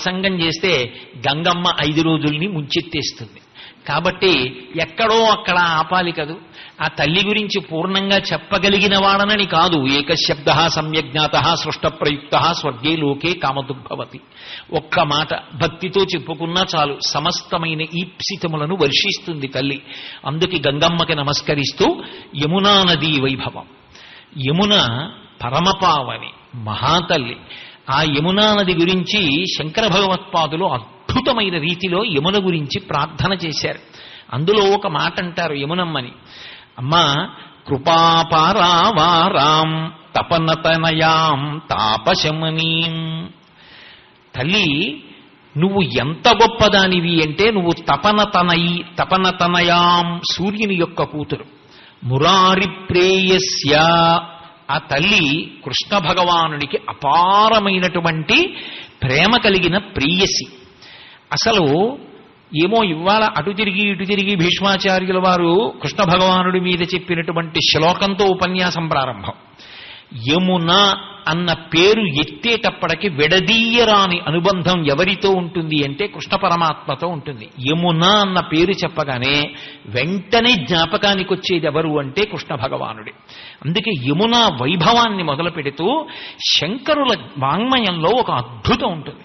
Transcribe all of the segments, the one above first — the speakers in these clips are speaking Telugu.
ప్రసంగం చేస్తే గంగమ్మ 5 రోజుల్ని ముంచెత్తేస్తుంది. కాబట్టి ఎక్కడో అక్కడ ఆపాలి కదూ. ఆ తల్లి గురించి పూర్ణంగా చెప్పగలిగిన వాడనని కాదు. ఏకశబ్ద సమ్యజ్ఞాత సృష్ట ప్రయుక్త స్వర్గే లోకే కామదుగ్భవతి. ఒక్క మాట భక్తితో చెప్పుకున్నా చాలు, సమస్తమైన ఈప్సితములను వర్షిస్తుంది తల్లి. అందుకే గంగమ్మకి నమస్కరిస్తూ యమునా నదీ వైభవం. యమున పరమపావని మహాతల్లి. ఆ యమునా నది గురించి శంకర భగవత్పాదులు అద్భుతమైన రీతిలో యమున గురించి ప్రార్థన చేశారు. అందులో ఒక మాట అంటారు యమునమ్మని, అమ్మా కృపాపారావారాం తపనతనయాం తాపశమనీం. తల్లి నువ్వు ఎంత గొప్పదానివి అంటే, నువ్వు తపనతనయాం సూర్యుని యొక్క కూతురు. మురారి ప్రేయస్య, ఆ తల్లి కృష్ణ భగవానుడికి అపారమైనటువంటి ప్రేమ కలిగిన ప్రేయసి. అసలు ఏమో ఇవాళ అటు తిరిగి ఇటు తిరిగి భీష్మాచార్యుల వారు కృష్ణ భగవానుడి మీద చెప్పినటువంటి శ్లోకంతో ఉపన్యాసం ప్రారంభం. యమున అన్న పేరు ఎత్తేటప్పటికి విడదీయరాని అనుబంధం ఎవరితో ఉంటుంది అంటే కృష్ణ పరమాత్మతో ఉంటుంది. యమున అన్న పేరు చెప్పగానే వెంటనే జ్ఞాపకానికి వచ్చేది ఎవరు అంటే కృష్ణ భగవానుడి. అందుకే యమున వైభవాన్ని మొదలు పెడుతూ శంకరుల వాంగ్మయంలో ఒక అద్భుతం ఉంటుంది.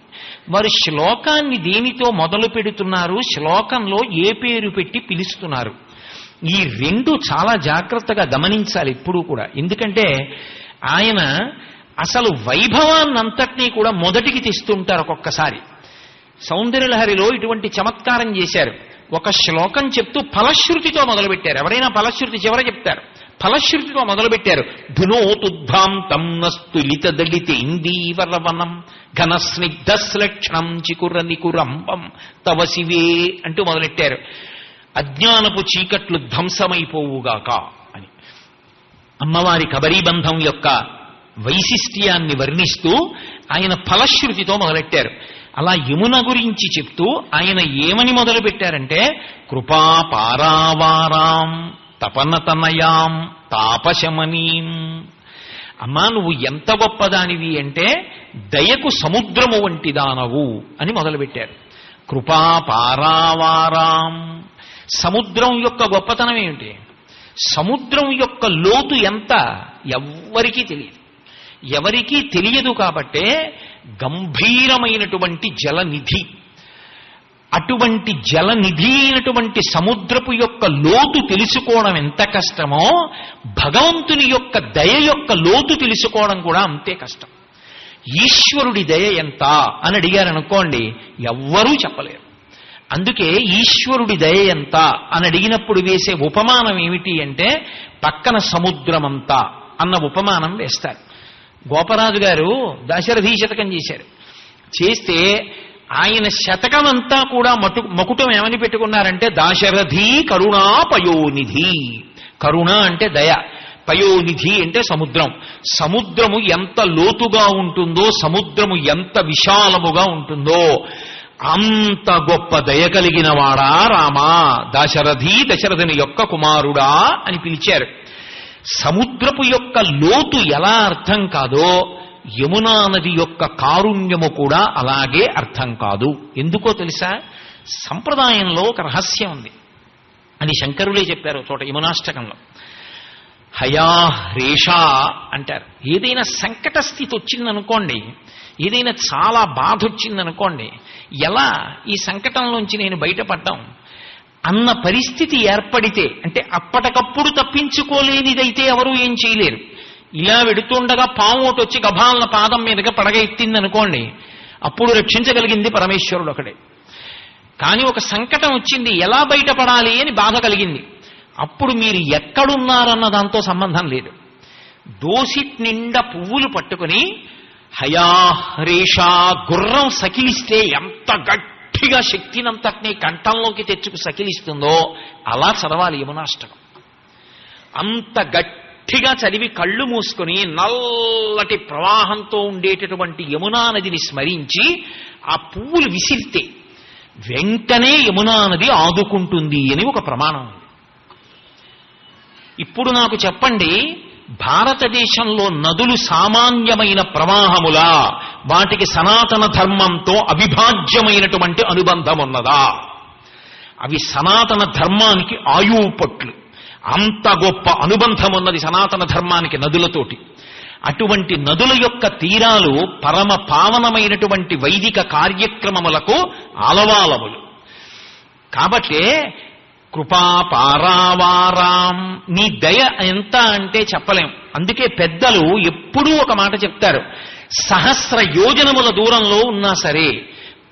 వారు శ్లోకాన్ని దేనితో మొదలు పెడుతున్నారు, శ్లోకంలో ఏ పేరు పెట్టి పిలుస్తున్నారు, ఈ రెండు చాలా జాగ్రత్తగా గమనించాలి ఎప్పుడూ కూడా. ఎందుకంటే ఆయన అసలు వైభవాన్నంతటినీ కూడా మొదటికి తెస్తుంటారు. ఒక్కొక్కసారి సౌందర్యలహరిలో ఇటువంటి చమత్కారం చేశారు. ఒక శ్లోకం చెప్తూ ఫలశ్రుతితో మొదలుపెట్టారు. ఎవరైనా ఫలశ్రుతి చివర చెప్తారు, ఫలశ్రుతితో మొదలుపెట్టారు. ధునోతుద్భాంతం నస్తులిత దళిత ఇందీవరవనం ఘనస్నిగ్ధశ్లక్షణం చికుర నికురంబం తవ శివే అంటూ మొదలెట్టారు. అజ్ఞానపు చీకట్లు ధ్వంసమైపోవుగాక అని అమ్మవారి కబరీబంధం యొక్క వైశిష్ట్యాన్ని వర్ణిస్తూ ఆయన ఫలశ్రుతితో మొదలెట్టారు. అలా యమున గురించి చెప్తూ ఆయన ఏమని మొదలుపెట్టారంటే కృపా పారావారాం తపనతనయాం తాపశమనీం. అమ్మా నువ్వు ఎంత గొప్పదానివి అంటే దయకు సముద్రము వంటి దానవు అని మొదలుపెట్టారు. కృపా పారావారాం. సముద్రం యొక్క గొప్పతనం ఏమిటి, సముద్రం యొక్క లోతు ఎంత ఎవ్వరికీ తెలియదు. ఎవరికీ తెలియదు కాబట్టే గంభీరమైనటువంటి జలనిధి. అటువంటి జలనిధి అయినటువంటి సముద్రపు యొక్క లోతు తెలుసుకోవడం ఎంత కష్టమో, భగవంతుని యొక్క దయ యొక్క లోతు తెలుసుకోవడం కూడా అంతే కష్టం. ఈశ్వరుడి దయ ఎంత అని అడిగారనుకోండి, ఎవ్వరూ చెప్పలేరు. అందుకే ఈశ్వరుడి దయ ఎంత అని అడిగినప్పుడు వేసే ఉపమానం ఏమిటి అంటే పక్కన సముద్రమంతా అన్న ఉపమానం వేస్తారు. గోపరాజు గారు దశరథీ శతకం చేశారు. చేస్తే ఆయన శతకం అంతా కూడా మకుటం ఏమని పెట్టుకున్నారంటే దాశరథీ కరుణా పయోనిధి. కరుణ అంటే దయ, పయోనిధి అంటే సముద్రం. సముద్రము ఎంత లోతుగా ఉంటుందో, సముద్రము ఎంత విశాలముగా ఉంటుందో అంత గొప్ప దయ కలిగిన వాడా రామా, దశరథుని యొక్క కుమారుడా అని పిలిచారు. సముద్రపు యొక్క లోతు ఎలా అర్థం కాదో యమునా నది యొక్క కారుణ్యము కూడా అలాగే అర్థం కాదు. ఎందుకో తెలుసా, సంప్రదాయంలో ఒక రహస్యం ఉంది. అని శంకరులే చెప్పారు చోట యమునాష్టకంలో. హయా రేషా అంటారు. ఏదైనా సంకట స్థితి వచ్చిందనుకోండి, ఏదైనా చాలా బాధ వచ్చిందనుకోండి, ఎలా ఈ సంకటంలోంచి నేను బయటపడ్డాం అన్న పరిస్థితి ఏర్పడితే, అంటే అప్పటికప్పుడు తప్పించుకోలేనిదైతే ఎవరూ ఏం చేయలేరు. ఇలా వెడుతుండగా పాము ఒకటి వచ్చి గభాలన పాదం మీదుగా పడగ ఎత్తిందనుకోండి, అప్పుడు రక్షించగలిగింది పరమేశ్వరుడు ఒకడే. కానీ ఒక సంకటం వచ్చింది, ఎలా బయటపడాలి అని బాధ కలిగింది, అప్పుడు మీరు ఎక్కడున్నారన్న దాంతో సంబంధం లేదు. దోసిట్ నిండా పువ్వులు పట్టుకుని హయా రేషా గుర్రం సకిలిస్తే ఎంత గట్టిగా శక్తినంతటినీ కంఠంలోకి తెచ్చుకు సకిలిస్తుందో అలా చదవాలి యమునాష్టకం. అంత గట్టిగా చదివి కళ్ళు మూసుకొని నల్లటి ప్రవాహంతో ఉండేటటువంటి యమునా నదిని స్మరించి ఆ పువ్వులు విసిరితే వెంటనే యమునా నది ఆదుకుంటుంది అని ఒక ప్రమాణం ఉంది. ఇప్పుడు నాకు చెప్పండి, భారతదేశంలో నదులు సామాన్యమైన ప్రవాహములా, వాటికి సనాతన ధర్మంతో అవిభాజ్యమైనటువంటి అనుబంధం ఉన్నదా? అవి సనాతన ధర్మానికి ఆయువు పట్లు. అంత గొప్ప అనుబంధం ఉన్నది సనాతన ధర్మానికి నదులతోటి. అటువంటి నదుల యొక్క తీరాలు పరమ పావనమైనటువంటి వైదిక కార్యక్రమములకు ఆలవాలములు. కాబట్టే కృపాపారావారాం, నీ దయ ఎంత అంటే చెప్పలేం. అందుకే పెద్దలు ఎప్పుడూ ఒక మాట చెప్తారు, సహస్ర యోజనముల దూరంలో ఉన్నా సరే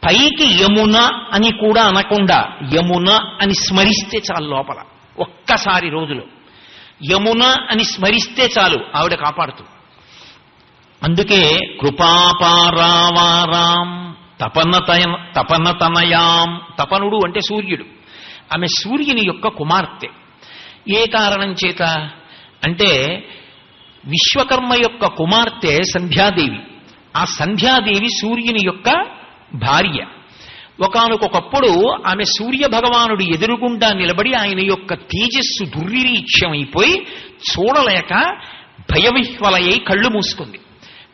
పైకి యమున అని కూడా అనకుండా యమున అని స్మరిస్తే చాలు. లోపల ఒక్కసారి రోజులో యమున అని స్మరిస్తే చాలు, ఆవిడ కాపాడుతుంది. అందుకే కృపాపారావారాం తపనతనయాం. తపనుడు అంటే సూర్యుడు. ఆమె సూర్యుని యొక్క కుమార్తె. ఏ కారణం చేత అంటే విశ్వకర్మ యొక్క కుమార్తె సంధ్యాదేవి. ఆ సంధ్యాదేవి సూర్యుని యొక్క భార్య. ఒకానొకప్పుడు ఆమె సూర్య భగవానుడు ఎదురుగుండా నిలబడి ఆయన యొక్క తేజస్సు దుర్నిరీక్ష్యమైపోయి చూడలేక భయవిహ్వలయ్యి కళ్ళు మూసుకుంది.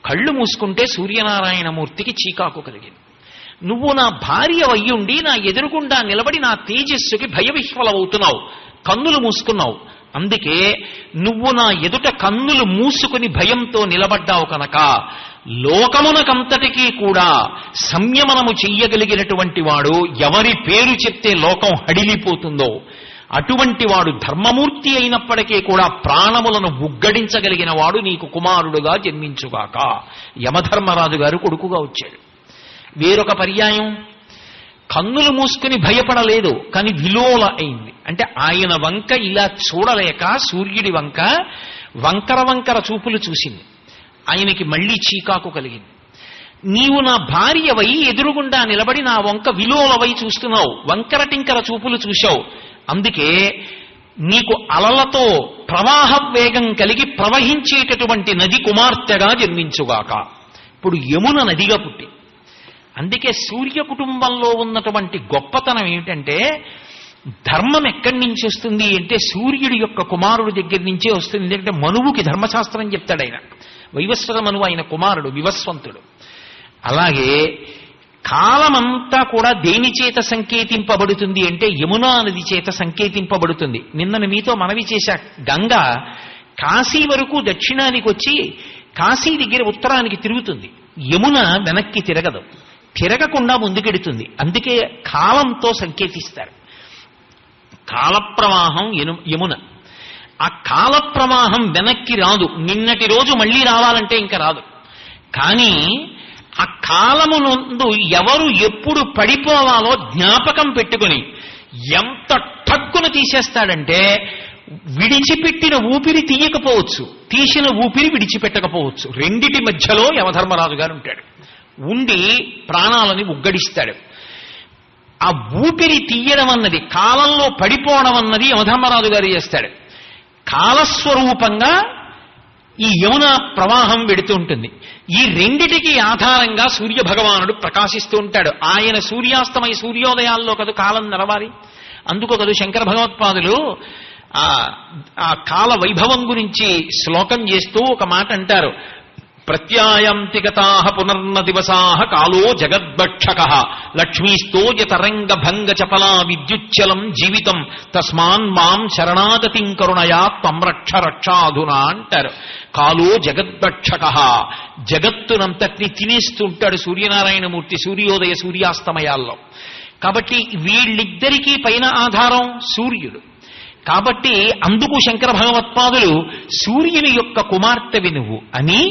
కళ్ళు మూసుకుంటే సూర్యనారాయణమూర్తికి చీకాకు కలిగింది. నువ్వు నా భార్య అయ్యుండి నా ఎదురుగుండా నిలబడి నా తేజస్సుకి భయవిహ్వలవుతున్నావు, కన్నులు మూసుకున్నావు. అందుకే నువ్వు నా ఎదుట కన్నులు మూసుకుని భయంతో నిలబడ్డావు కనుక లోకమునకంతటికీ కూడా సంయమనము చెయ్యగలిగినటువంటి వాడు, ఎవరి పేరు చెప్తే లోకం హడిలిపోతుందో అటువంటి వాడు, ధర్మమూర్తి అయినప్పటికీ కూడా ప్రాణములను ఉగ్గడించగలిగిన వాడు నీకు కుమారుడుగా జన్మించుగాక. యమధర్మరాజు గారు కొడుకుగా వచ్చాడు. వేరొక పర్యాయం కన్నులు మూసుకుని భయపడలేదు, కానీ విలోల అయింది. అంటే ఆయన వంక ఇలా చూడలేక సూర్యుడి వంక వంకర వంకర చూపులు చూసింది. ఆయనకి మళ్లీ చీకాకు కలిగింది. నీవు నా భార్యవై ఎదురుగుండా నిలబడి నా వంక విలోలవై చూస్తున్నావు, వంకర టింకర చూపులు చూశావు. అందుకే నీకు అలలతో ప్రవాహ వేగం కలిగి ప్రవహించేటటువంటి నది కుమార్తెగా జన్మించుగాక. ఇప్పుడు యమున నదిగా పుట్టి. అందుకే సూర్య కుటుంబంలో ఉన్నటువంటి గొప్పతనం ఏమిటంటే ధర్మం ఎక్కడి నుంచి వస్తుంది అంటే సూర్యుడి యొక్క కుమారుడి దగ్గర నుంచే వస్తుంది. ఎందుకంటే మనువుకి ధర్మశాస్త్రం చెప్తాడు ఆయన. వైవస్వత మనువు ఆయన కుమారుడు వివస్వంతుడు. అలాగే కాలమంతా కూడా దేని చేత సంకేతింపబడుతుంది అంటే యమునా నది చేత సంకేతింపబడుతుంది. నిన్న మీతో మనవి చేశా, గంగ కాశీ వరకు దక్షిణానికి వచ్చి కాశీ దగ్గర ఉత్తరానికి తిరుగుతుంది. యమున వెనక్కి తిరగదు, తిరగకుండా ముందుకెడుతుంది. అందుకే కాలంతో సంకేతిస్తారు. కాలప్రవాహం యమున. ఆ కాల ప్రవాహం వెనక్కి రాదు. నిన్నటి రోజు మళ్ళీ రావాలంటే ఇంకా రాదు. కానీ ఆ కాలమునందు ఎవరు ఎప్పుడు పడిపోవాలో జ్ఞాపకం పెట్టుకుని ఎంత ఠక్కున తీసేస్తాడంటే విడిచిపెట్టిన ఊపిరి తీయకపోవచ్చు, తీసిన ఊపిరి విడిచిపెట్టకపోవచ్చు. రెండిటి మధ్యలో యమధర్మరాజు గారు ఉంటాడు. ఉండి ప్రాణాలని ఉగ్గడిస్తాడు. ఆ ఊపిరి తీయడం అన్నది, కాలంలో పడిపోవడం అన్నది యమధర్మరాజు గారు చేస్తాడు. కాలస్వరూపంగా ఈ యమున ప్రవాహం వెడుతూ ఉంటుంది. ఈ రెండిటికి ఆధారంగా సూర్య భగవానుడు ప్రకాశిస్తూ ఉంటాడు. ఆయన సూర్యాస్తమయ సూర్యోదయాల్లో కదు కాలం నడవాలి. అందుకో కదు శంకర భగవత్పాదులు ఆ కాల వైభవం గురించి శ్లోకం చేస్తూ ఒక మాట అంటారు. ప్రత్యాయంతి గతాః పునర్న దివసాః కాలో జగద్భక్షకః లక్ష్మీస్తోయ తరంగ భంగ చపలా విద్యుచ్చలం జీవితం తస్మాన్ మాం శరణాగతిం కరుణయా త్వం రక్ష రక్షాధునా అంటారు. కాలో జగద్భక్షకః, జగత్తునంతటిని తినేస్తుంటాడు సూర్యనారాయణమూర్తి సూర్యోదయ సూర్యాస్తమయాల్లో. కాబట్టి వీళ్ళిద్దరికీ పైన ఆధారం సూర్యుడు. కాబట్టి అందుకు శంకర భగవత్పాదులు సూర్యుని యొక్క కుమార్తెవి నువ్వు అని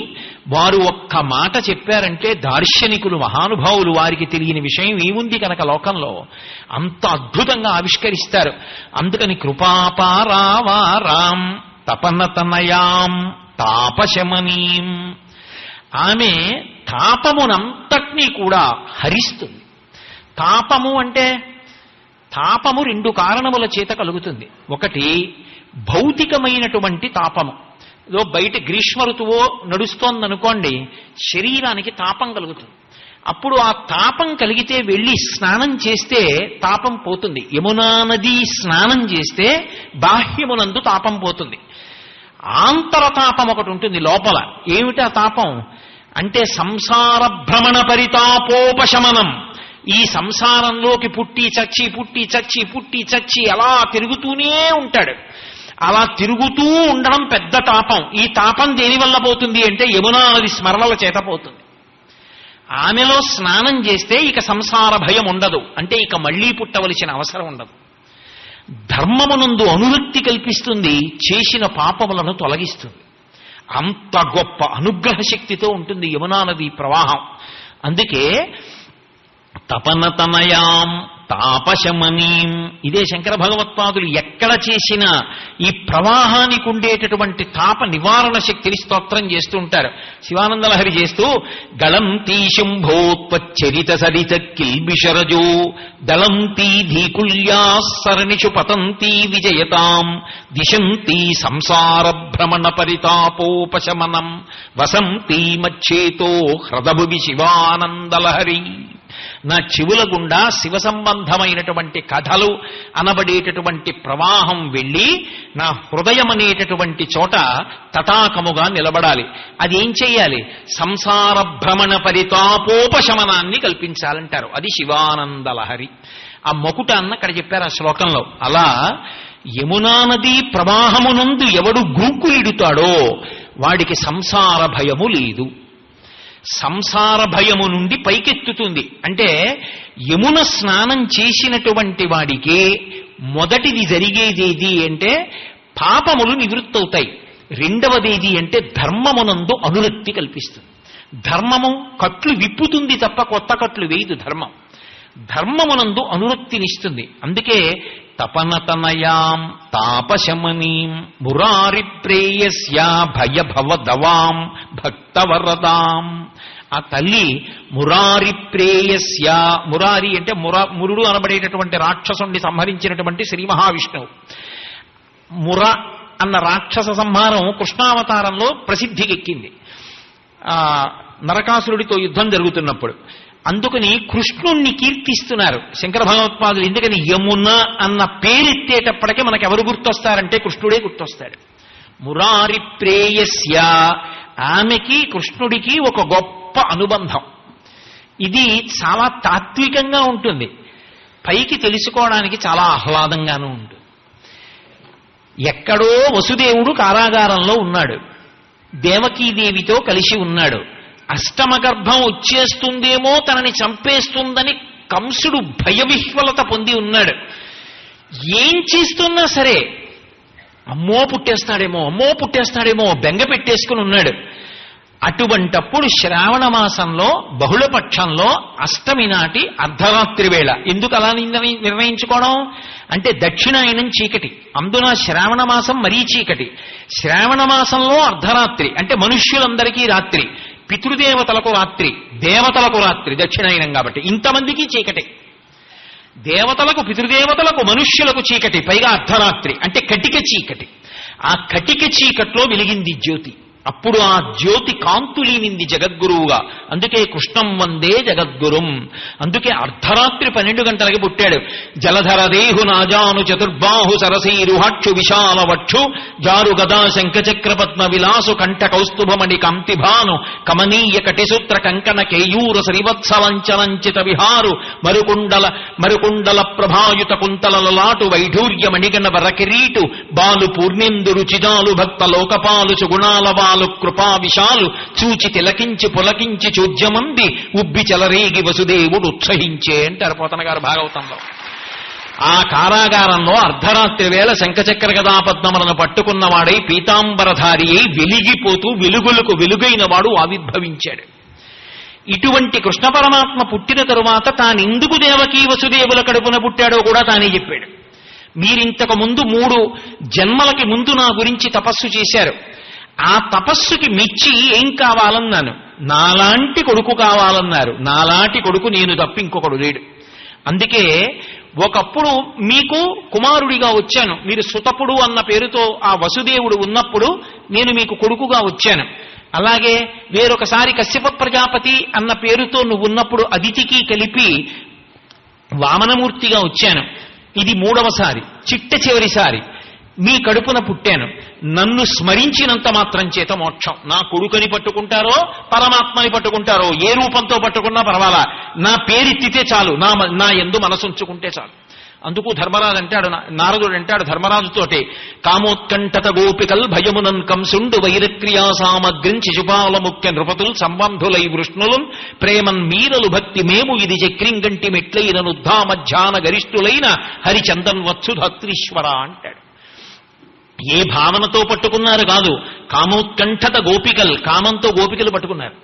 వారు ఒక్క మాట చెప్పారంటే దార్శనికులు మహానుభావులు వారికి తెలియని విషయం ఏముంది కనుక లోకంలో అంత అద్భుతంగా ఆవిష్కరిస్తారు. అందుకని కృపాపారావారాం తపనతనయాం తాపశమనీం, ఆమె తాపమునంతటినీ కూడా హరిస్తుంది. తాపము అంటే తాపము రెండు కారణముల చేత కలుగుతుంది. ఒకటి భౌతికమైనటువంటి తాపము. బయట గ్రీష్మ ఋతువో నడుస్తోందనుకోండి, శరీరానికి తాపం కలుగుతుంది. అప్పుడు ఆ తాపం కలిగితే వెళ్ళి స్నానం చేస్తే తాపం పోతుంది. యమునా నది స్నానం చేస్తే బాహ్యమునందు తాపం పోతుంది. ఆంతరతాపం ఒకటి ఉంటుంది లోపల. ఏమిటా తాపం అంటే సంసార భ్రమణ పరితాపోపశమనం. ఈ సంసారంలోకి పుట్టి చచ్చి పుట్టి చచ్చి పుట్టి చచ్చి అలా తిరుగుతూనే ఉంటాడు. అలా తిరుగుతూ ఉండడం పెద్ద తాపం. ఈ తాపం దేనివల్ల పోతుంది అంటే యమునా నది స్మరణల చేత పోతుంది. ఆమెలో స్నానం చేస్తే ఇక సంసార భయం ఉండదు, అంటే ఇక మళ్లీ పుట్టవలసిన అవసరం ఉండదు. ధర్మమునందు అనురక్తి కల్పిస్తుంది, చేసిన పాపములను తొలగిస్తుంది. అంత గొప్ప అనుగ్రహ శక్తితో ఉంటుంది యమునా నది ప్రవాహం. అందుకే తపనతనయాం తాపశమనీం, ఇదే శంకర భగవత్పాదులు ఎక్కడ చేసినా ఈ ప్రవాహానికి ఉండేటటువంటి తాప నివారణ శక్తిని స్తోత్రం చేస్తూ ఉంటారు. శివానందలహరి చేస్తూ గళంతీ శంభోత్పచ్చరిత సరిత కిల్బిషరజో దళంతీ ధీకుల్యా సరణిషు పతంతీ విజయతాం దిశంతీ సంసార భ్రమణ పరితాపోపశమనం వసంతీ మచ్చేతో హృదభువి శివానందలహరి. నా చెవుల గుండా శివ సంబంధమైనటువంటి కథలు అనబడేటటువంటి ప్రవాహం వెళ్ళి నా హృదయం అనేటటువంటి చోట తటాకముగా నిలబడాలి. అది ఏం చెయ్యాలి? సంసార భ్రమణ పరితాపోపశమనాన్ని కల్పించాలంటారు. అది శివానందలహరి. ఆ మొకుట అన్న అక్కడ చెప్పారు ఆ శ్లోకంలో. అలా యమునా నది ప్రవాహమునందు ఎవడు గ్రూకులిడుతాడో వాడికి సంసార భయము లేదు. సంసార భయము నుండి పైకెత్తుతుంది. అంటే యమున స్నానం చేసినటువంటి వాడికి మొదటిది జరిగేదేది అంటే పాపములు నివృత్తవుతాయి. రెండవదేది అంటే ధర్మమునందు అనురక్తి కల్పిస్తుంది. ధర్మము కట్లు విప్పుతుంది తప్ప కొత్త కట్లు వేయదు. ధర్మమునందు అనురక్తినిస్తుంది. అందుకే తపనతనయాం తాపశమనీం మురారి ప్రేయస్యా భయభవదవాం భక్తవరదాం. ఆ తల్లి మురారి ప్రేయస్యా, మురారి అంటే మురుడు అనబడేటటువంటి రాక్షసుని సంహరించినటువంటి శ్రీ మహావిష్ణువు. ముర అన్న రాక్షస సంహారం కృష్ణావతారంలో ప్రసిద్ధికెక్కింది నరకాసురుడితో యుద్ధం జరుగుతున్నప్పుడు. అందుకని కృష్ణుణ్ణి కీర్తిస్తున్నారు శంకర భగవత్పాదులు. ఎందుకని యమున అన్న పేరెత్తేటప్పటికే మనకెవరు గుర్తొస్తారంటే కృష్ణుడే గుర్తొస్తాడు. మురారి ప్రేయస్య, ఆమెకి కృష్ణుడికి ఒక గొప్ప అనుబంధం. ఇది చాలా తాత్వికంగా ఉంటుంది, పైకి తెలుసుకోవడానికి చాలా ఆహ్లాదంగానూ ఉంటుంది. ఎక్కడో వసుదేవుడు కారాగారంలో ఉన్నాడు, దేవకీదేవితో కలిసి ఉన్నాడు. అష్టమ గర్భం వచ్చేస్తుందేమో, తనని చంపేస్తుందని కంసుడు భయవిహ్వలత పొంది ఉన్నాడు. ఏం చేస్తున్నా సరే అమ్మో పుట్టేస్తాడేమో బెంగ పెట్టేసుకుని ఉన్నాడు. అటువంటప్పుడు శ్రావణ మాసంలో బహుళపక్షంలో అష్టమి నాటి అర్ధరాత్రి వేళ. ఎందుకు అలా నిర్ణయించుకోవడం అంటే దక్షిణాయనం చీకటి, అందున శ్రావణ మాసం మరీ చీకటి. శ్రావణ మాసంలో అర్ధరాత్రి అంటే మనుష్యులందరికీ రాత్రి, పితృదేవతలకు రాత్రి, దేవతలకు రాత్రి, దక్షిణాయనం కాబట్టి ఇంతమందికి చీకటి. దేవతలకు, పితృదేవతలకు, మనుష్యులకు చీకటి, పైగా అర్ధరాత్రి అంటే కటిక చీకటి. ఆ కటిక చీకట్లో వెలిగింది జ్యోతి. అప్పుడు ఆ జ్యోతి కాంతులీనింది జగద్గురువుగా. అందుకే కృష్ణం వందే జగద్గురుం. అందుకే అర్ధరాత్రి 12 గంటలకి పుట్టాడు. జలధర దేహు నాజాను చతుర్బాహు సరసీరుహక్షు విశాల వక్షు జారు గదా శంఖచక్ర పద్మ విలాసు కంఠ కౌస్తుభమణి కాంతిభాను కమనీయ కటిసూత్ర కంకణ కేయూర శ్రీవత్సలంచలంచిత విహారు మరుకుండల ప్రభాయుత కుంతలలాటు వైఢూర్య మణిగణ వరకిరీటు బాలు పూర్ణేందు రుచిదాలు భక్త లోకపాలు సుగుణాల కృపా విశాలు చూచి తిలకించి పులకించి చూజ్యమంది ఉబ్బి చెలరేగి వసుదేవుడు ఉత్సహించే అంటారు పోతన గారు భాగవతంలో. ఆ కారాగారంలో అర్ధరాత్రి వేళ శంఖచక్ర గదాపద్మములను పట్టుకున్నవాడై పీతాంబరధారి అయి వెలిగిపోతూ వెలుగులకు వెలుగైన వాడు ఆవిర్భవించాడు. ఇటువంటి కృష్ణ పరమాత్మ పుట్టిన తరువాత తానెందుకు దేవకీ వసుదేవుల కడుపున పుట్టాడో కూడా తానే చెప్పాడు. మీరింతకు ముందు 3 జన్మలకి ముందు నా గురించి తపస్సు చేశారు. ఆ తపస్సుకి మెచ్చి ఏం కావాలన్నాను? నాలాంటి కొడుకు కావాలన్నారు. నాలాంటి కొడుకు నేను తప్ప ఇంకొకడు లేడు. అందుకే ఒకప్పుడు మీకు కుమారుడిగా వచ్చాను. మీరు సుతపుడు అన్న పేరుతో ఆ వసుదేవుడు ఉన్నప్పుడు నేను మీకు కొడుకుగా వచ్చాను. అలాగే వేరొకసారి కశ్యప ప్రజాపతి అన్న పేరుతో నువ్వు ఉన్నప్పుడు అదితికి కలిపి వామనమూర్తిగా వచ్చాను. ఇది 3వసారి, చిట్ట చివరిసారి మీ కడుపున పుట్టాను. నన్ను స్మరించినంత మాత్రం చేత మోక్షం. నా కొడుకని పట్టుకుంటారో పరమాత్మని పట్టుకుంటారో ఏ రూపంతో పట్టుకున్నా పర్వాలా, నా పేరెత్తితే చాలు, నా యందు మనసుంచుకుంటే చాలు. అందుకు ధర్మరాజు అంటాడు, నారదుడు అంటాడు ధర్మరాజుతోటే, కామోత్కంఠత గోపికల్ భయమునన్ కంసుండు వైరక్రియా సామగ్రిం శిశుపాల ముఖ్య నృపతుల్ సంబంధులై వృష్ణులు ప్రేమన్ మీరలు భక్తి మేము ఇది చక్రింగంటి మెట్లైన నుద్ధామధ్యాన గరిష్ఠులైన హరిచందన్ వచ్చు ధత్రీశ్వర అంటాడు. ఏ భావనతో పట్టుకున్నారు కాదు, కామోత్కంఠత గోపికల్, కామంతో గోపికలు పట్టుకున్నారు.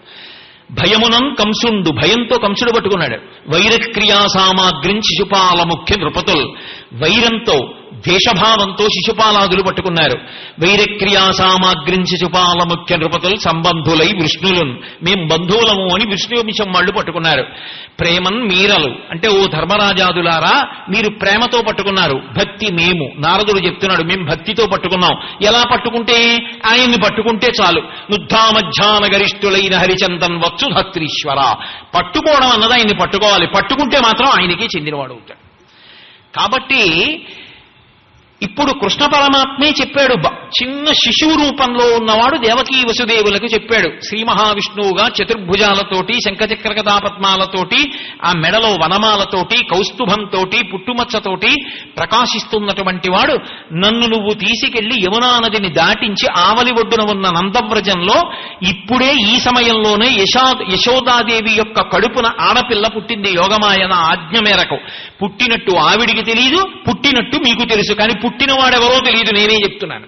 భయమునం కంసుండు, భయంతో కంసుడు పట్టుకున్నాడు. వైరక్రియా సామాగ్రిం శిశుపాల ముఖ్య నృపతుల్, వైరంతో ద్వేషభావంతో శిశుపాలాదులు పట్టుకున్నారు. వైరక్రియా సామాగ్రిం శిశుపాల ముఖ్య నృపతుల్ సంబంధులై విష్ణులు, మేం బంధువులము అని విష్ణువంశం వాళ్ళు పట్టుకున్నారు. ప్రేమన్ మీరలు అంటే ఓ ధర్మరాజాదులారా మీరు ప్రేమతో పట్టుకున్నారు, భక్తి మేము, నారదుడు చెప్తున్నాడు మేము భక్తితో పట్టుకున్నాం. ఎలా పట్టుకుంటే, ఆయన్ని పట్టుకుంటే చాలు. నుద్ధామధ్యాన గరిష్ఠులైన హరిచందన్ వచ్చు ధత్రీశ్వర, పట్టుకోవడం అన్నది ఆయన్ని పట్టుకోవాలి, పట్టుకుంటే మాత్రం ఆయనకి చెందినవాడు అవుతాడు. కాబట్టి ఇప్పుడు కృష్ణ పరమాత్మే చెప్పాడు, చిన్న శిశువు రూపంలో ఉన్నవాడు దేవకీ వసుదేవులకు చెప్పాడు. శ్రీ మహావిష్ణువుగా చతుర్భుజాలతోటి శంఖచక్ర గదాపద్మాలతోటి ఆ మెడలో వనమాలతోటి కౌస్తుభంతోటి పుట్టుమచ్చతోటి ప్రకాశిస్తున్నటువంటి వాడు నన్ను నువ్వు తీసుకెళ్లి యమునా నదిని దాటించి ఆవలి ఒడ్డున ఉన్న నందవ్రజంలో ఇప్పుడే ఈ సమయంలోనే యశోదాదేవి యొక్క కడుపున ఆడపిల్ల పుట్టింది యోగమాయన ఆజ్ఞ మేరకు. పుట్టినట్టు ఆవిడికి తెలియదు, పుట్టినట్టు మీకు తెలుసు, కానీ పుట్టినవాడెవరో తెలియదు, నేనే చెప్తున్నాను.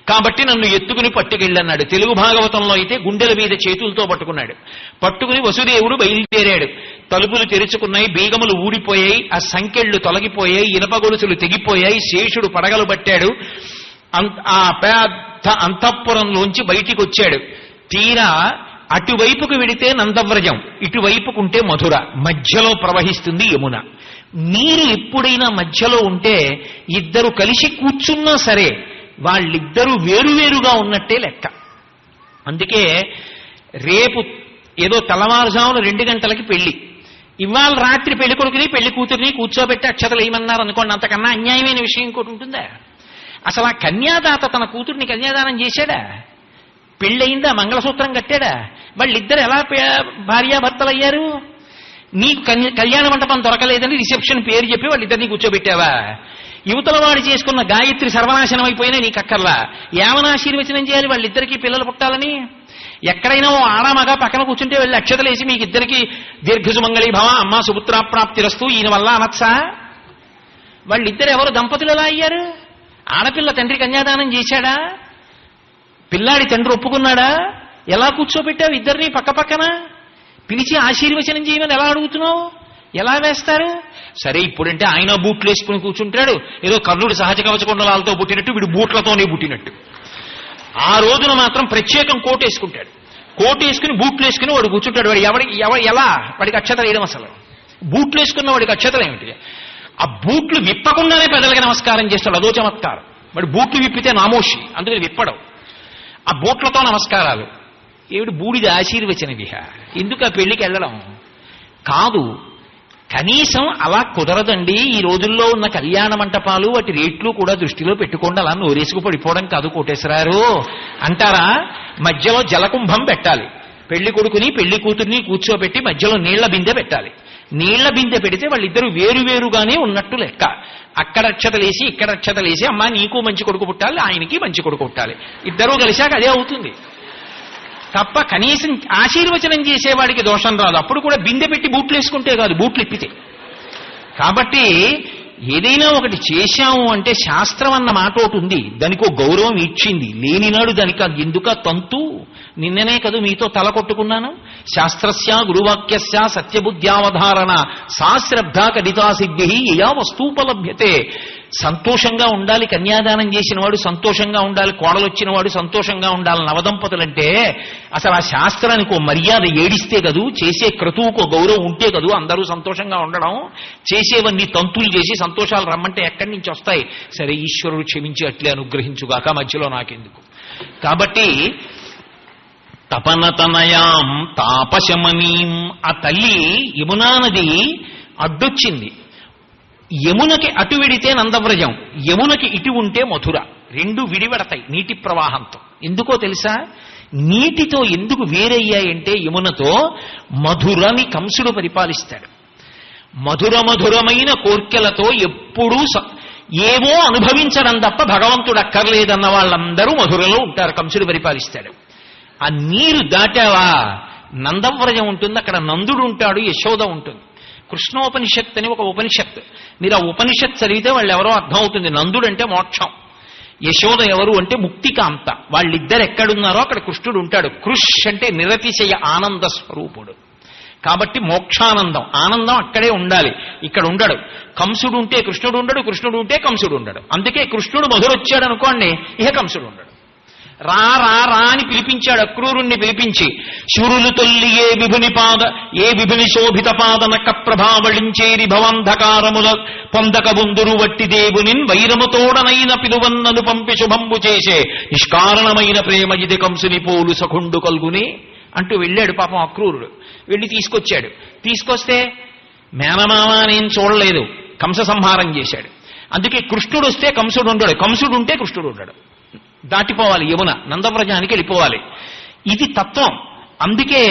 కాబట్టి నన్ను ఎత్తుకుని పట్టుకెళ్ళన్నాడు. తెలుగు భాగవతంలో అయితే గుండెల మీద చేతులతో పట్టుకున్నాడు. పట్టుకుని వసుదేవుడు బయలుదేరాడు. తలుపులు తెరుచుకున్నాయి, బీగములు ఊడిపోయాయి, ఆ సంకెళ్ళు తొలగిపోయాయి, ఇనప గొలుసులు తెగిపోయాయి, శేషుడు పడగలు పట్టాడు. ఆ పెద్ద అంతఃపురంలోంచి బయటికి వచ్చాడు. తీరా అటువైపుకు వెడితే నందవ్రజం, ఇటువైపుకుంటే మధుర, మధ్యలో ప్రవహిస్తుంది యమున. మీరు ఎప్పుడైనా మధ్యలో ఉంటే ఇద్దరు కలిసి కూర్చున్నా సరే వాళ్ళిద్దరూ వేరువేరుగా ఉన్నట్టే లెక్క. అందుకే రేపు ఏదో తెల్లవారుజామున 2 గంటలకి పెళ్లి, ఇవాళ రాత్రి పెళ్లి కొడుకుని పెళ్లి కూతురిని కూర్చోబెట్టి అక్షతలు వేయమన్నారు అనుకోండి, అంతకన్నా అన్యాయమైన విషయం ఇంకోటి ఉంటుందా? అసలు ఆ కన్యాదాత తన కూతురిని కన్యాదానం చేశాడా? పెళ్ళయిందా? మంగళసూత్రం కట్టాడా? వాళ్ళిద్దరు ఎలా భార్యాభర్తలయ్యారు? నీకు కళ్యాణ మంటపం దొరకలేదని రిసెప్షన్ పేరు చెప్పి వాళ్ళిద్దరినీ కూర్చోబెట్టావా? యువతల వాడు చేసుకున్న గాయత్రి సర్వనాశనం అయిపోయినా నీకు అక్కర్లా, ఏమని ఆశీర్వచనం చేయాలి వాళ్ళిద్దరికీ పిల్లలు పుట్టాలని? ఎక్కడైనా ఓ ఆడామగా పక్కన కూర్చుంటే వెళ్ళి అక్షతలేసి మీకు ఇద్దరికి దీర్ఘసుమంగళీ భవ అమ్మ సుపుత్రాప్రాప్తిరస్తు ఈయన వల్ల అనొచ్చా? వాళ్ళిద్దరు ఎవరు దంపతులు ఎలా అయ్యారు? ఆడపిల్ల తండ్రి కన్యాదానం చేశాడా? పిల్లాడి తండ్రి ఒప్పుకున్నాడా? ఎలా కూర్చోబెట్టావు ఇద్దరిని పక్క పక్కన? పిలిచి ఆశీర్వచనం చేయమని ఎలా అడుగుతున్నావు? ఎలా వేస్తారు? సరే ఇప్పుడంటే ఆయన బూట్లు వేసుకుని కూర్చుంటాడు, ఏదో కర్ణుడు సహజ కవచ కుండలాలతో పుట్టినట్టు వీడు బూట్లతోనే పుట్టినట్టు. ఆ రోజున మాత్రం ప్రత్యేకం కోట్ వేసుకుంటాడు, కోట్ వేసుకుని బూట్లు వేసుకుని వాడు కూర్చుంటాడు. వాడు ఎలా వాడికి అక్షతలు వేయడం? అసలు బూట్లు వేసుకున్న వాడికి అక్షతలు ఏమిటి? ఆ బూట్లు విప్పకుండానే పెద్దలకి నమస్కారం చేస్తాడు, అదో చమత్కారం. వాడు బూట్లు విప్పితే నామోషి, అందుకని విప్పడం. ఆ బూట్లతో నమస్కారాలు ఏమిటి? బూడిద ఆశీర్వచన విహ. ఎందుకు ఆ పెళ్లికి వెళ్ళడం? కాదు, కనీసం అలా కుదరదండి. ఈ రోజుల్లో ఉన్న కళ్యాణ మంటపాలు వాటి రేట్లు కూడా దృష్టిలో పెట్టుకోండి, అలా నోరేసుకు పడిపోవడం కాదు కోటేశ్వరారు అంటారా? మధ్యలో జలకుంభం పెట్టాలి, పెళ్లి కొడుకుని పెళ్లి కూతుర్ని కూర్చోబెట్టి మధ్యలో నీళ్ల బిందె పెట్టాలి. నీళ్ల బిందె పెడితే వాళ్ళిద్దరూ వేరువేరుగానే ఉన్నట్టు లెక్క. అక్కడ అక్షతలేసి ఇక్కడ అక్షతలేసి అమ్మా నీకు మంచి కొడుకు పుట్టాలి, ఆయనకి మంచి కొడుకు పుట్టాలి, ఇద్దరూ కలిశాక అదే అవుతుంది తప్ప కనీసం ఆశీర్వచనం చేసేవాడికి దోషం రాదు. అప్పుడు కూడా బిందె పెట్టి బూట్లు వేసుకుంటే కాదు, బూట్లు ఇప్పితే. కాబట్టి ఏదైనా ఒకటి చేశాము అంటే శాస్త్రం అన్న మాట ఒకటి ఉంది, దానికి ఒక గౌరవం ఇచ్చింది. లేనినాడు దానికి ఎందుక తంతు? నిన్ననే కదా మీతో తల కొట్టుకున్నాను. శాస్త్రస్య గురువాక్యస్య సత్యబుద్ధ్యావధారణ సా శ్రద్ధ కడితా సిద్ధి యయా వస్తూపలభ్యతే. సంతోషంగా ఉండాలి కన్యాదానం చేసిన వాడు, సంతోషంగా ఉండాలి కోడలొచ్చిన వాడు, సంతోషంగా ఉండాలి నవదంపతులంటే. అసలు ఆ శాస్త్రానికి ఓ మర్యాద ఏడిస్తే కదూ, చేసే క్రతువుకు గౌరవం ఉంటే కదూ అందరూ సంతోషంగా ఉండడం. చేసేవన్నీ తంతులు చేసి సంతోషాలు రమ్మంటే ఎక్కడి నుంచి వస్తాయి? సరే ఈశ్వరుడు క్షమించి అట్లే అనుగ్రహించుగాక, మధ్యలో నాకెందుకు. కాబట్టి తపనతనయాం తాపశమనీం, ఆ తల్లి యమునా నది అడ్డొచ్చింది. యమునకి అటు విడితే నందవ్రజం, యమునకి ఇటు ఉంటే మధుర. రెండు విడివడతాయి నీటి ప్రవాహంతో. ఎందుకో తెలుసా? నీటితో ఎందుకు వేరయ్యాయంటే యమునతో మధురని కంసుడు పరిపాలిస్తాడు. మధురమైన కోర్కెలతో ఎప్పుడూ ఏవో అనుభవించడం తప్ప భగవంతుడు అక్కర్లేదన్న వాళ్ళందరూ మధురలో ఉంటారు. కంసుడు పరిపాలిస్తాడు. ఆ నీరు దాటావా నందవ్రజం ఉంటుంది, అక్కడ నందుడు ఉంటాడు, యశోద ఉంటుంది. కృష్ణోపనిషత్ అని ఒక ఉపనిషత్. మీరు ఆ ఉపనిషత్ చదివితే వాళ్ళు ఎవరో అర్థమవుతుంది. నందుడు అంటే మోక్షం, యశోద ఎవరు అంటే ముక్తికాంత. వాళ్ళిద్దరు ఎక్కడున్నారో అక్కడ కృష్ణుడు ఉంటాడు. కృష్ అంటే నిరతిశయ ఆనంద స్వరూపుడు. కాబట్టి మోక్షానందం, ఆనందం అక్కడే ఉండాలి, ఇక్కడ ఉండడు. కంసుడు ఉంటే కృష్ణుడు ఉండడు, కృష్ణుడు ఉంటే కంసుడు ఉండడు. అందుకే కృష్ణుడు మధురొచ్చాడు అనుకోండి, ఇహ కంసుడు ఉండడు. రా రా రా అని పిలిపించాడు అక్రూరుణ్ణి పిలిపించి. శూరులు తొల్లి ఏ విభుని శోభిత పాదనక ప్రభావళించేరి భవంధకారముల పొందక బుందురు వట్టి దేవునిన్ వైరముతోడనైన పిలువన్నను పంపి శుభంబు చేసే నిష్కారణమైన ప్రేమ ఇది కంసుని పోలు సఖుండు కల్గుని అంటూ వెళ్ళాడు పాపం అక్రూరుడు. వెళ్ళి తీసుకొచ్చాడు. తీసుకొస్తే మేనమామ నేను చూడలేదు, కంస సంహారం చేశాడు. అందుకే కృష్ణుడు వస్తే కంసుడు ఉండడు, కంసుడు ఉంటే కృష్ణుడు ఉండడు. దాటిపోవాలి యమున, నందవ్రజానికి వెళ్ళిపోవాలి. ఇది తత్వం. అందుకే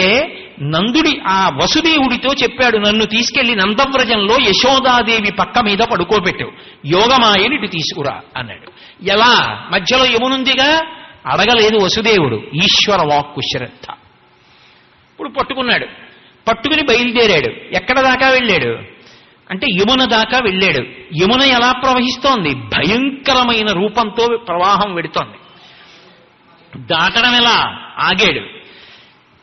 నందుడి ఆ వసుదేవుడితో చెప్పాడు, నన్ను తీసుకెళ్లి నందవ్రజంలో యశోదాదేవి పక్క మీద పడుకోబెట్టు, యోగమాయని ఇటు తీసుకురా అన్నాడు. ఎలా? మధ్యలో యమునుందిగా. అడగలేదు వసుదేవుడు, ఈశ్వర వాక్కు శ్రద్ధ. ఇప్పుడు పట్టుకున్నాడు, పట్టుకుని బయలుదేరాడు. ఎక్కడ దాకా వెళ్ళాడు అంటే యమున దాకా వెళ్ళాడు. యమున ఎలా ప్రవహిస్తోంది? భయంకరమైన రూపంతో ప్రవాహం వెడుతోంది. దాటడం ఎలా? ఆగాడు.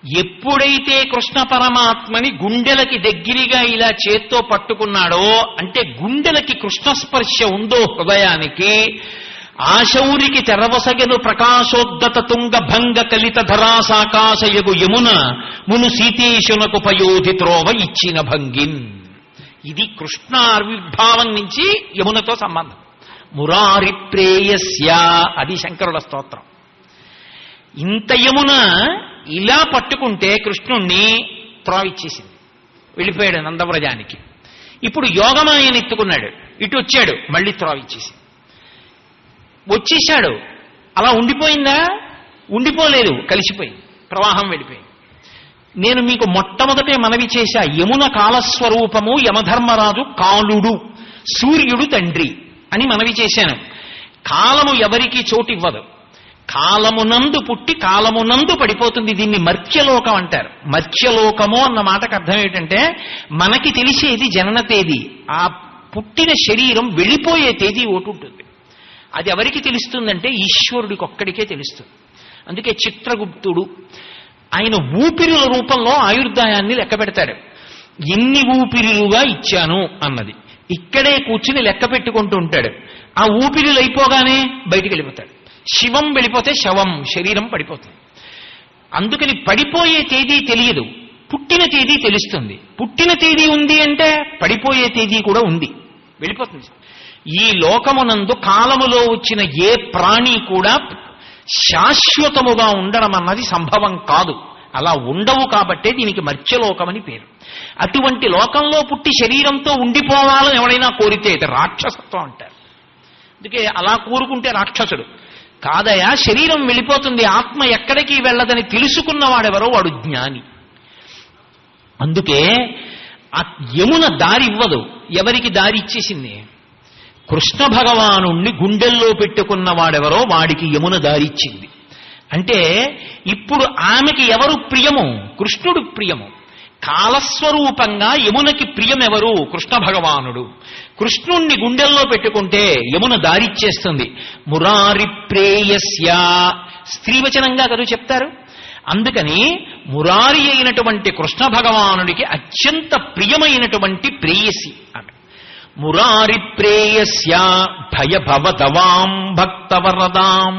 ఎప్పుడైతే కృష్ణ పరమాత్మని గుండెలకి దగ్గరగా ఇలా చేత్తో పట్టుకున్నాడో, అంటే గుండెలకి కృష్ణస్పర్శ ఉందో హృదయానికి, ఆశౌరికి తెరవసగెను ప్రకాశోద్దత తుంగ భంగ కలిత ధరాసాకాశయగు యమున మును సీతేశునకు పయోధి త్రోవ ఇచ్చిన భంగిన్. ఇది కృష్ణ ఆవిర్భావం నుంచి యమునతో సంబంధం. మురారి ప్రేయస్య, అది శంకరుల స్తోత్రం. ఇంత యమున ఇలా పట్టుకుంటే కృష్ణుణ్ణి త్రోవిచ్చేసింది, వెళ్ళిపోయాడు నందవ్రజానికి. ఇప్పుడు యోగమాయని ఎత్తుకున్నాడు, ఇటు వచ్చాడు, మళ్ళీ త్రోవిచ్చేసింది. వచ్చేశాడు. అలా ఉండిపోయిందా? ఉండిపోలేదు, కలిసిపోయింది, ప్రవాహం వెళ్ళిపోయింది. నేను మీకు మొట్టమొదటే మనవి చేశా, యమున కాలస్వరూపము, యమధర్మరాజు కాలుడు, సూర్యుడు తండ్రి అని మనవి చేశాను. కాలము ఎవరికి చోటివ్వదు, కాలమునందు పుట్టి కాలమునందు పడిపోతుంది. దీన్ని మర్త్యలోకం అంటారు. మర్త్యలోకము అన్న మాటకు అర్థం ఏంటంటే, మనకి తెలిసేది జనన తేదీ, ఆ పుట్టిన శరీరం వెళ్ళిపోయే తేదీ ఒకటి ఉంటుంది. అది ఎవరికి తెలుస్తుందంటే ఈశ్వరుడికి ఒక్కడికే తెలుస్తుంది. అందుకే చిత్రగుప్తుడు ఆయన ఊపిరుల రూపంలో ఆయుర్దాయాన్ని లెక్క పెడతాడు. ఎన్ని ఊపిరులుగా ఇచ్చాను అన్నది ఇక్కడే కూర్చుని లెక్క పెట్టుకుంటూ ఉంటాడు. ఆ ఊపిరులు అయిపోగానే బయటికి వెళ్ళిపోతాడు. శివం వెళ్ళిపోతే శవం, శరీరం పడిపోతుంది. అందుకని పడిపోయే తేదీ తెలియదు, పుట్టిన తేదీ తెలుస్తుంది. పుట్టిన తేదీ ఉంది అంటే పడిపోయే తేదీ కూడా ఉంది, వెళ్ళిపోతుంది. ఈ లోకమునందు కాలములో వచ్చిన ఏ ప్రాణి కూడా శాశ్వతముగా ఉండడం అన్నది సంభవం కాదు. అలా ఉండవు కాబట్టే దీనికి మర్త్యలోకమని పేరు. అటువంటి లోకంలో పుట్టి శరీరంతో ఉండిపోవాలని ఎవడైనా కోరితే ఇది రాక్షసత్వం అంటారు. అందుకే అలా కోరుకుంటే రాక్షసుడు కాదయా. శరీరం వెళ్ళిపోతుంది, ఆత్మ ఎక్కడికి వెళ్ళదని తెలుసుకున్నవాడెవరో వాడు జ్ఞాని. అందుకే ఆ యమున దారి ఇవ్వదు. ఎవరికి దారి ఇచ్చేసింది? కృష్ణ భగవానుణ్ణి గుండెల్లో పెట్టుకున్నవాడెవరో వాడికి యమున దారిచ్చింది. అంటే ఇప్పుడు ఆమెకి ఎవరు ప్రియము? కృష్ణుడు ప్రియము. కాలస్వరూపంగా యమునకి ప్రియమెవరు? కృష్ణ భగవానుడు. కృష్ణుణ్ణి గుండెల్లో పెట్టుకుంటే యమున దారిచ్చేస్తుంది. మురారి ప్రేయస్య, స్త్రీవచనంగా కదా చెప్తారు. అందుకని మురారి అయినటువంటి కృష్ణ భగవానుడికి అత్యంత ప్రియమైనటువంటి ప్రేయసి ఆమె. మురారి ప్రేయస్య భయభవదవాం భక్తవరదాం